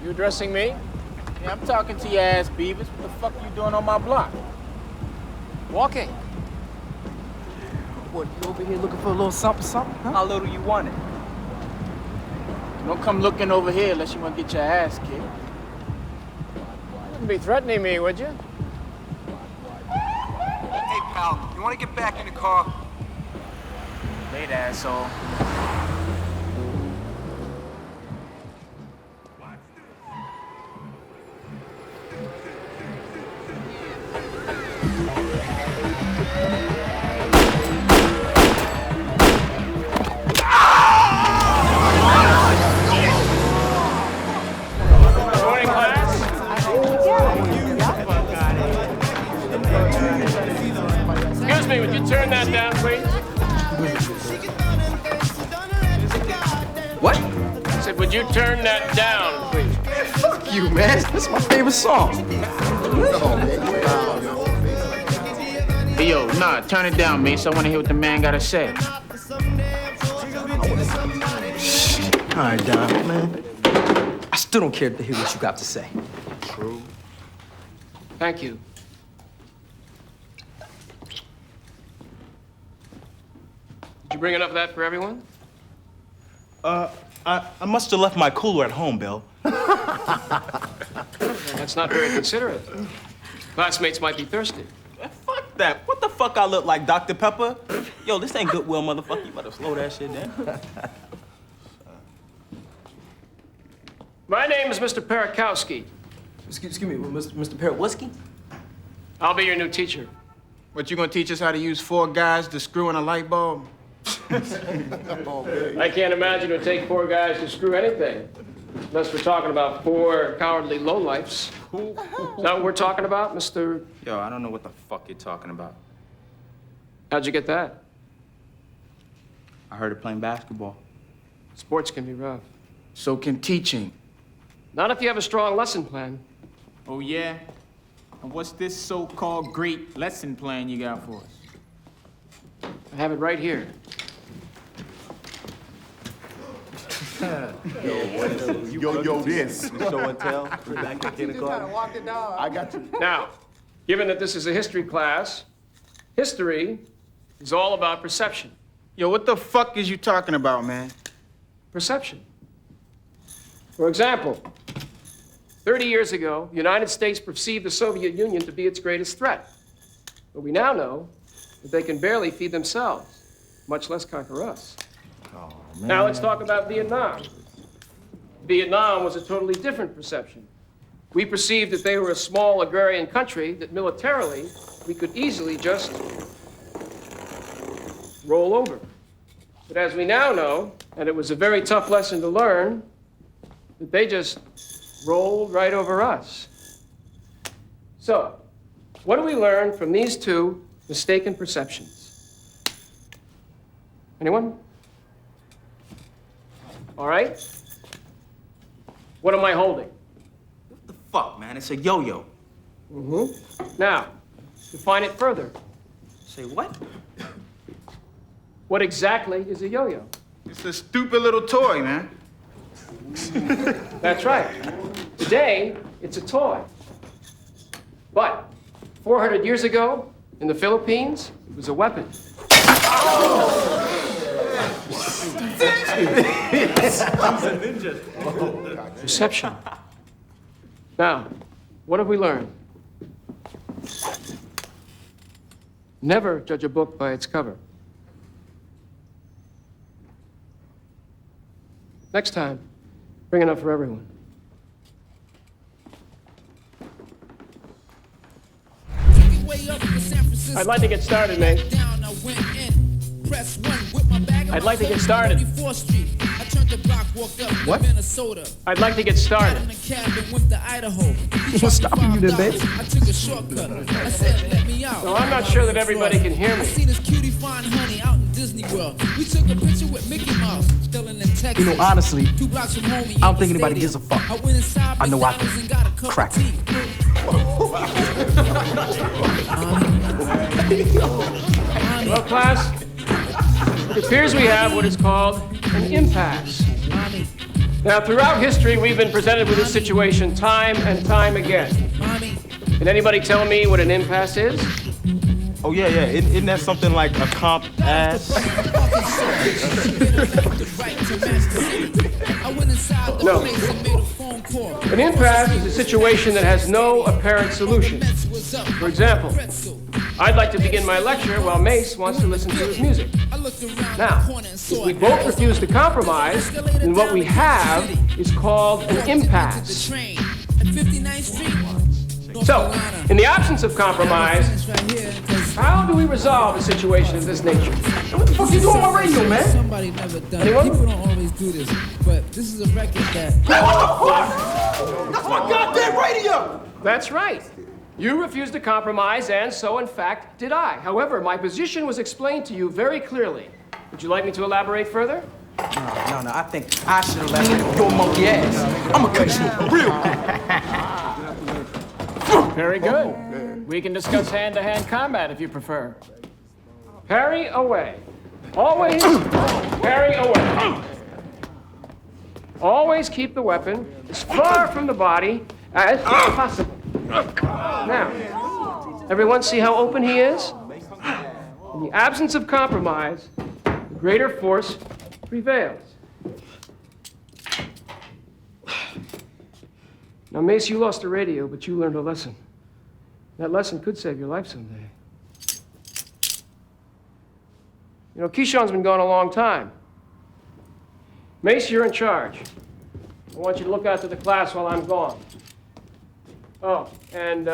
You addressing me? Yeah, I'm talking to your ass, Beavis. What the fuck you doing on my block? Walking. What, you over here looking for a little something, huh? How little you want it? Don't come looking over here unless you want to get your ass kicked. You wouldn't be threatening me, would you? Hey, pal, you want to get back in the car? Late asshole. Morning, class. Excuse me, would you turn that down, please? What? I said, would you turn that down, please? Fuck you, man. That's my favorite song. Hey, yo, nah, turn it down, Mace. I want to hear what the man got to say. All right, Don, man. I still don't care to hear what you got to say. True. Thank you. Did you bring enough of that for everyone? I must have left my cooler at home, Bill. That's not very considerate. Classmates might be thirsty. Fuck that. What the fuck I look like, Dr. Pepper? Yo, this ain't Goodwill, motherfucker. You better slow that shit down. My name is Mr. Parakowski. Excuse me, Mr. Perewoski? I'll be your new teacher. What, you gonna teach us how to use 4 guys to screw in a light bulb? I can't imagine it would take 4 guys to screw anything. Unless we're talking about 4 cowardly lowlifes. Is that what we're talking about, Mr. Yo, I don't know what the fuck you're talking about. How'd you get that? I heard it playing basketball. Sports can be rough. So can teaching. Not if you have a strong lesson plan. Oh, yeah? And what's this so-called great lesson plan you got for us? I have it right here. Yo, this. Show and tell. Back in the car. I got you. Now, given that this is a history class, history is all about perception. Yo, what the fuck is you talking about, man? Perception. For example, 30 years ago, the United States perceived the Soviet Union to be its greatest threat. But we now know that they can barely feed themselves, much less conquer us. Now let's talk about Vietnam. Vietnam was a totally different perception. We perceived that they were a small agrarian country that militarily we could easily just roll over. But as we now know, and it was a very tough lesson to learn, that they just rolled right over us. So, what do we learn from these 2 mistaken perceptions? Anyone? All right. What am I holding? What the fuck, man? It's a yo-yo. Now, define it further. Say what? What exactly is a yo-yo? It's a stupid little toy, man. That's right. Today, it's a toy. But 400 years ago, in the Philippines, it was a weapon. Perception. Now, what have we learned? Never judge a book by its cover. Next time, bring enough for everyone. I'd like to get started, mate. I'd like to get started. What? I'd like to get started. What's stopping you then, baby? So I'm not sure that everybody can hear me. You know, honestly, I don't think anybody gives a fuck. I know I can crack it. Well, class, it appears we have what is called an impasse. Now, throughout history, we've been presented with this situation time and time again. Can anybody tell me what an impasse is? Oh, yeah. Isn't that something like a comp ass? No. An impasse is a situation that has no apparent solution. For example, I'd like to begin my lecture while Mace wants to listen to his music. Now, if we both refuse to compromise, then what we have is called an impasse. So, in the absence of compromise, how do we resolve a situation of this nature? What the fuck you doing on my radio, man? Somebody never done it. Anyone? People don't always do this, but this is a record that. That's my goddamn radio! That's right. You refused to compromise, and so, in fact, did I. However, my position was explained to you very clearly. Would you like me to elaborate further? No, I think I should have left your monkey ass. I'ma cut you real good. Very good. We can discuss hand-to-hand combat if you prefer. Parry away. Always parry away. Always keep the weapon as far from the body as possible. Now, everyone see how open he is? In the absence of compromise, the greater force prevails. Now, Mace, you lost a radio, but you learned a lesson. That lesson could save your life someday. You know, Keyshawn's been gone a long time. Mace, you're in charge. I want you to look after the class while I'm gone. Oh, and,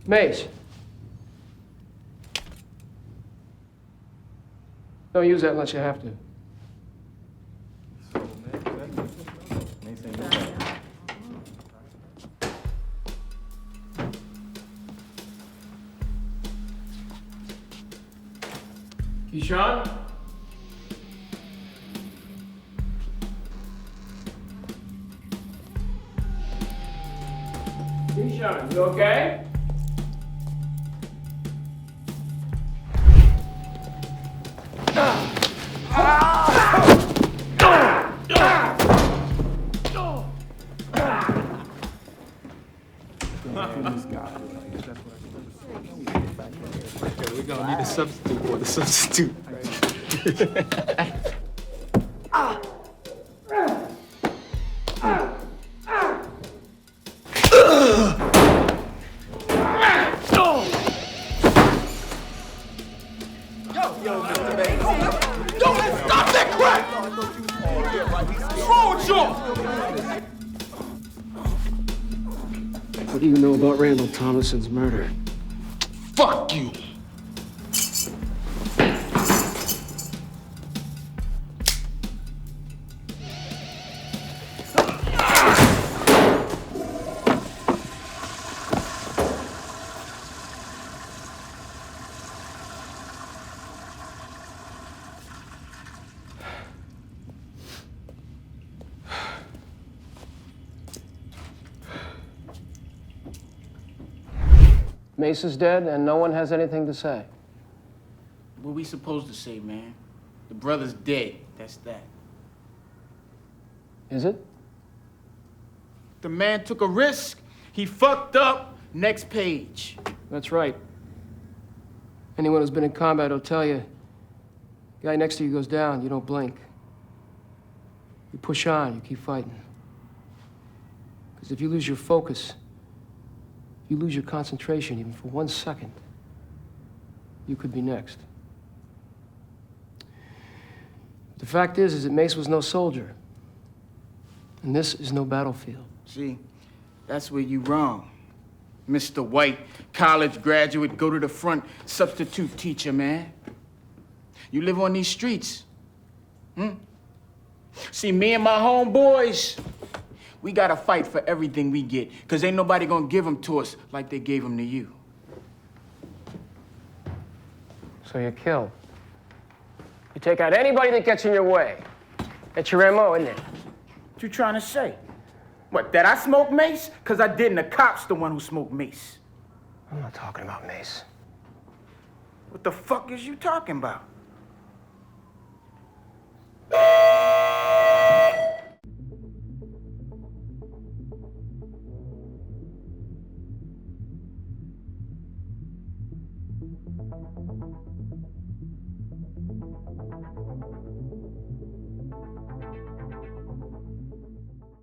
Mace. Don't use that unless you have to. Keyshawn? Keyshawn, you okay? We're gonna need a substitute for the substitute. What do you know about Randall Thomason's murder? Fuck you. Mace is dead, and no one has anything to say. What we supposed to say, man? The brother's dead. That's that. Is it? The man took a risk. He fucked up. Next page. That's right. Anyone who's been in combat will tell you, guy next to you goes down, you don't blink. You push on, you keep fighting. Because if you lose your focus, you lose your concentration even for 1 second, you could be next. The fact is that Mace was no soldier. And this is no battlefield. See, that's where you wrong. Mr. White, college graduate, go to the front, substitute teacher, man. You live on these streets. See, me and my homeboys, we gotta fight for everything we get, because ain't nobody gonna give them to us like they gave them to you. So you kill. You take out anybody that gets in your way. That's your MO, isn't it? What you trying to say? What, that I smoke mace? Because I didn't. The cop's the one who smoked mace. I'm not talking about Mace. What the fuck is you talking about?